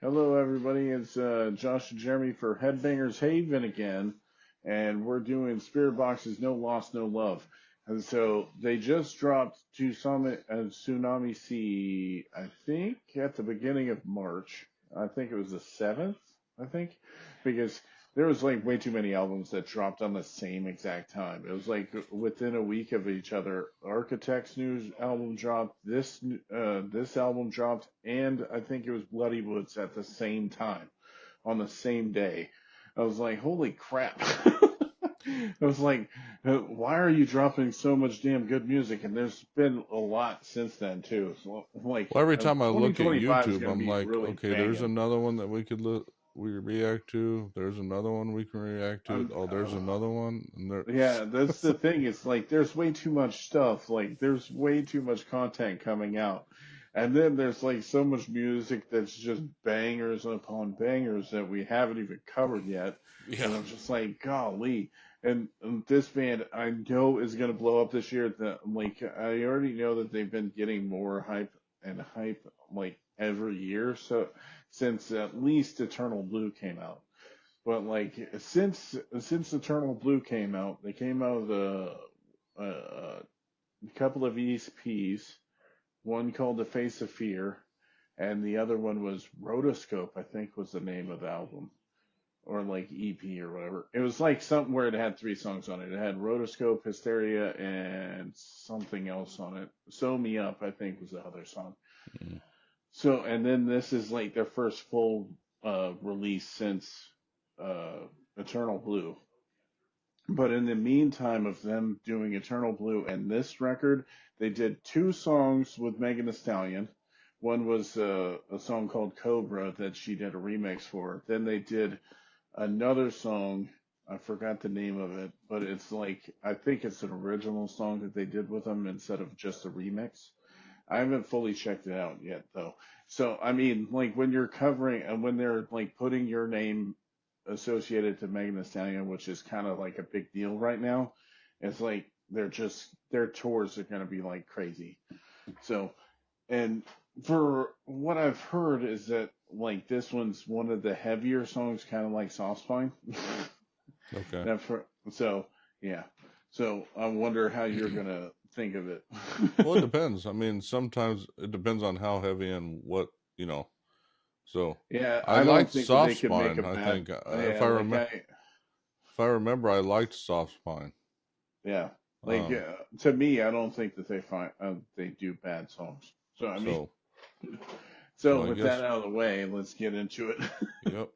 Hello, everybody. It's Josh and Jeremy for Headbangers Haven again, and we're doing Spiritbox's No Loss, No Love. And so they just dropped Tsunami Sea, I think, at the beginning of March. I think it was the 7th, because there was like way too many albums that dropped on the same exact time. It was like within a week of each other. Architect's new album dropped, this album dropped, and I think it was Bloody Woods at the same time on the same day. I was like, holy crap. I was like, why are you dropping so much damn good music? And there's been a lot since then too. So like, Well, every time I look at 2025 is YouTube, gonna I'm be like, really okay, there's banging. another one that we could we react to. There's another one we can react to. I'm, Oh, there's another one, and there. Yeah, that's the thing. It's like there's way too much stuff. Like there's way too much content coming out. And then there's like so much music that's just bangers upon bangers that we haven't even covered yet. Yeah. And I'm just like, golly. And this band I know is gonna blow up this year. Like I already know that they've been getting more hype like every year. So since at least Eternal Blue came out. But like since Eternal Blue came out, they came out with a couple of EPs. One called The Face of Fear, and the other one was Rotoscope, I think was the name of the album, or like EP or whatever. It was like something where it had 3 songs on it. It had Rotoscope, Hysteria, and something else on it. Sew Me Up, I think, was the other song. Mm. So, and then this is like their first full release since Eternal Blue. But in the meantime of them doing Eternal Blue and this record, they did 2 songs with Megan Thee Stallion. One was a song called Cobra that she did a remix for. Then they did another song. I forgot the name of it, but it's like, I think it's an original song that they did with them instead of just a remix. I haven't fully checked it out yet, though. So, I mean, like when you're covering and when they're like putting your name associated to Megan Thee Stallion, which is kind of like a big deal right now, it's like their tours are going to be like crazy. So, and for what I've heard is that like this one's one of the heavier songs, kind of like Soft Spine. Okay. So, yeah. So I wonder how you're going to think of it. Well, it depends. I mean, sometimes it depends on how heavy and what, you know. So Yeah, I I don't liked think that they Soft could make a Spine. I bad. think Yeah, like if I remember, I liked Soft Spine. yeah, like Um. to me, I don't think that they do bad songs. So I mean, So so I with that guess. out of the way, let's get into it. Yep.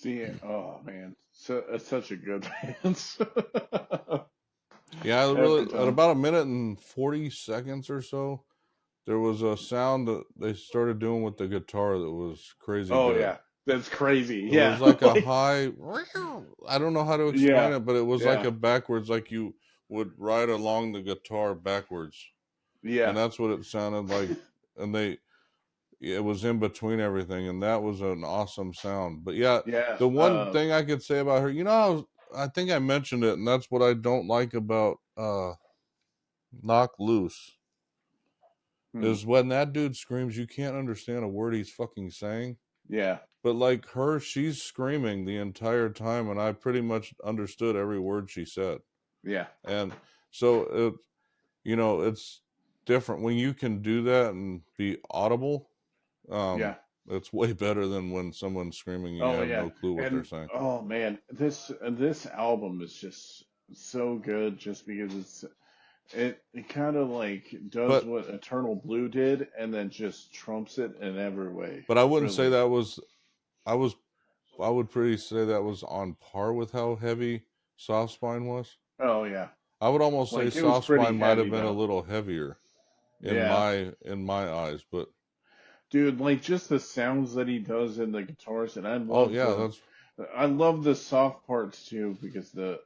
See, oh man, so it's such a good band. Yeah, I Every really at time. about a minute and 40 seconds or so, there was a sound that they started doing with the guitar that was crazy Oh good. yeah, that's crazy. It was Yeah, like a like high, I don't know how to explain yeah, it, but it was like yeah, a backwards, like you would ride along the guitar backwards. And yeah, that's what it sounded like. And it was in between everything. And that was an awesome sound. But yeah, yeah. the one thing I could say about her, I think I mentioned it, and that's what I don't like about Knock Loose Hmm, is when that dude screams, you can't understand a word he's fucking saying. yeah, But like her, she's screaming the entire time, and I pretty much understood every word she said. yeah, And so, it's different when you can do that and be audible. yeah. It's way better than when someone's screaming, you Oh have yeah, no clue what they're and saying. oh man, this album is just so good, just because it kind of like does But what Eternal Blue did, and then just trumps it in every way. but I wouldn't say Really. that was. I was. I would pretty say that was on par with how heavy Soft Spine was. Oh yeah, I would almost say like it was Soft pretty Spine might have heavy been a though. little heavier in Yeah. my eyes, but Dude, like just the sounds that he does in the guitars, and oh yeah, that's I love the soft parts too, because the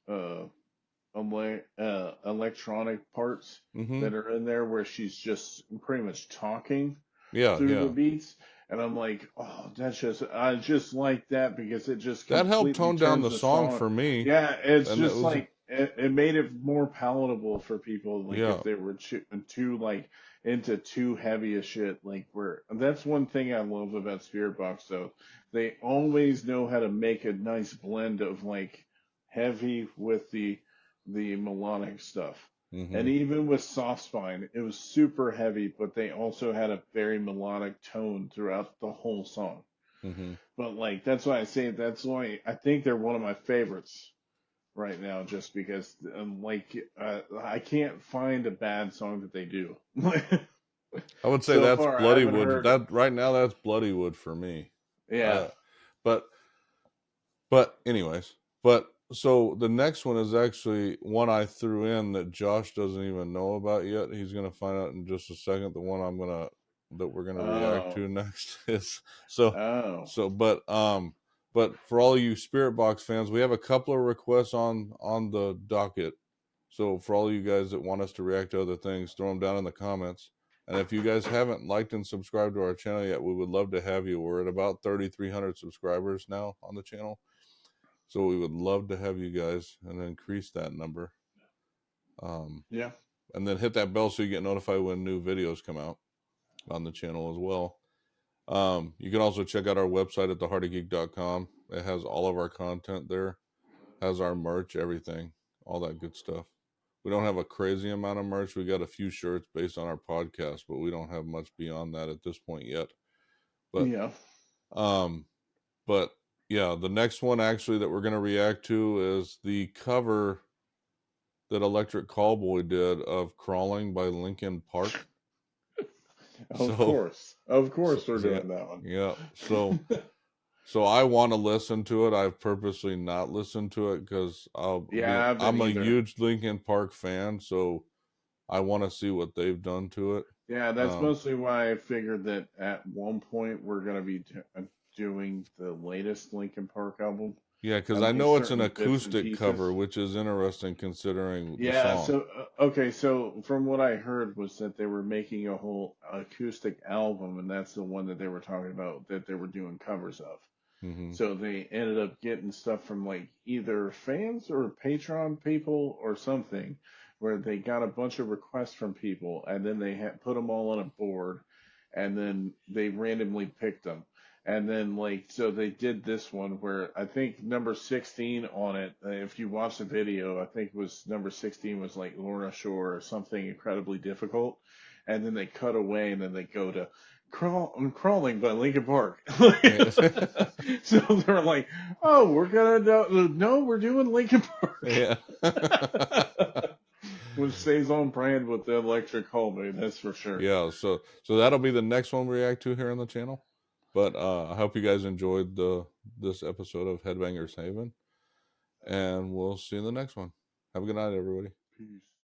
uh, electronic parts mm-hmm. that are in there where she's just pretty much talking Yeah, through the yeah. beats, and I'm like, oh, I just like that because it just That helped completely tone down turns the the song song. for me, Yeah, it's and it just was like it made it more palatable for people, like yeah. if they were too like into too heavy a shit. Like where that's one thing I love about Spiritbox though. They always know how to make a nice blend of like heavy with the melodic stuff. Mm-hmm. And even with Soft Spine, it was super heavy, but they also had a very melodic tone throughout the whole song. Mm-hmm. But like that's why I say that's why I think they're one of my favorites right now, just because I can't find a bad song that they do. I would say So that's far, I haven't Bloodywood. heard. That right now, that's Bloodywood for me. Yeah. I, but but anyways, but so the next one is actually one I threw in that Josh doesn't even know about yet. He's gonna find out in just a second. The one that we're gonna react Oh. to next is so Oh. so. But for all you Spirit Box fans, we have a couple of requests on the docket. So for all you guys that want us to react to other things, throw them down in the comments. And if you guys haven't liked and subscribed to our channel yet, we would love to have you. We're at about 3,300 subscribers now on the channel. So we would love to have you guys and increase that number. Um, Yeah. and then hit that bell so you get notified when new videos come out on the channel as well. You can also check out our website at theheartofgeek.com. It has all of our content there, has our merch, everything, all that good stuff. We don't have a crazy amount of merch. We got a few shirts based on our podcast, but we don't have much beyond that at this point yet. But Yeah. um, but yeah, the next one actually that we're gonna react to is the cover that Electric Callboy did of "Crawling" by Linkin Park. Of So, course. Of so course, we're yeah, doing that one. yeah. So I want to listen to it. I've purposely not listened to it because Yeah, I haven't I'm a either. huge Linkin Park fan, so I want to see what they've done to it. Yeah, that's Um, mostly why I figured that at one point we're gonna be doing the latest Linkin Park album. yeah, because At I least know it's an certain bits and acoustic cover, pieces. which is interesting considering the Yeah, song. so okay, so from what I heard was that they were making a whole acoustic album, and that's the one that they were talking about that they were doing covers of. Hmm. So they ended up getting stuff from like either fans or Patreon people or something, where they got a bunch of requests from people, and then they had put them all on a board, and then they randomly picked them. And then like so they did this one where I think number 16 on it, if you watch the video, I think it was number 16 was like Lorna Shore or something incredibly difficult. And then they cut away and then they go to I'm crawling by Linkin Park. Yeah. So they're like, oh, we're gonna no, we're doing Linkin Park. Yeah. Which stays on brand with the Electric Callboy, that's for sure. Yeah. So that'll be the next one we react to here on the channel. But I hope you guys enjoyed this episode of Headbangers Haven, and we'll see you in the next one. Have a good night, everybody. Peace.